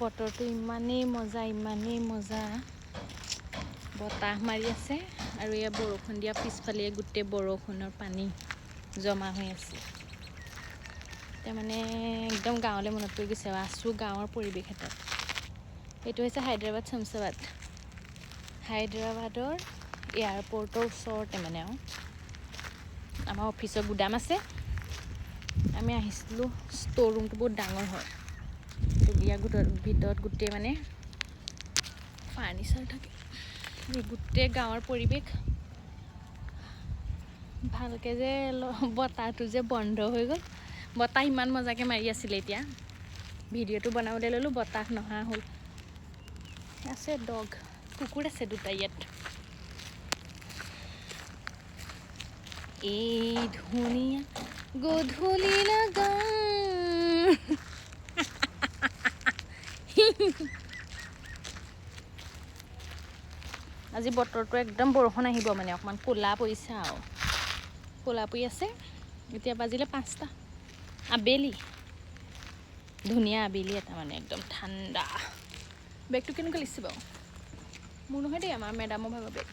বতৰটো ইমানেই মজা বতাহ মাৰি আছে আৰু এয়া বৰষুণ দিয়া পিছফালে গোটেই বৰষুণৰ পানী জমা হৈ আছে এতিয়া মানে একদম গাঁৱলৈ মনত পৰি গৈছে আছোঁ গাঁৱৰ পৰিৱেশ এটাত এইটো হৈছে হায়দৰাবাদ শামছাবাদ হায়দৰাবাদৰ এয়াৰপৰ্টৰ ওচৰতে মানে আমাৰ অফিচৰ গুদাম আছে আমি আহিছিলোঁ ষ্ট'ৰ ৰুমটো বহুত ডাঙৰ হয় ইয়াৰ ভিতৰত গোটেই মানে ফাৰ্নিচাৰ থাকে গোটেই গাঁৱৰ পৰিৱেশ ভালকৈ যে বতাহটো যে বন্ধ হৈ গ'ল বতাহ ইমান মজাকৈ মাৰি আছিলে এতিয়া ভিডিঅ'টো বনাবলৈ ল'লোঁ বতাহ নহা হ'ল আছে ডগ কুকুৰ আছে দুটা ইয়াত এই ধুনীয়া গধূলি লগা আজি বতৰটো একদম বৰষুণ আহিব মানে অকণমান ক'লা পৰিছে আৰু ক'লা পৰি আছে এতিয়া বাজিলে 5টা আবেলি ধুনীয়া আবেলি এটা মানে একদম ঠাণ্ডা বেগটো কেনেকুৱা লাগিছে বাৰু মোৰ নহয় দেই আমাৰ মেডামৰ ভাগৰ বেগ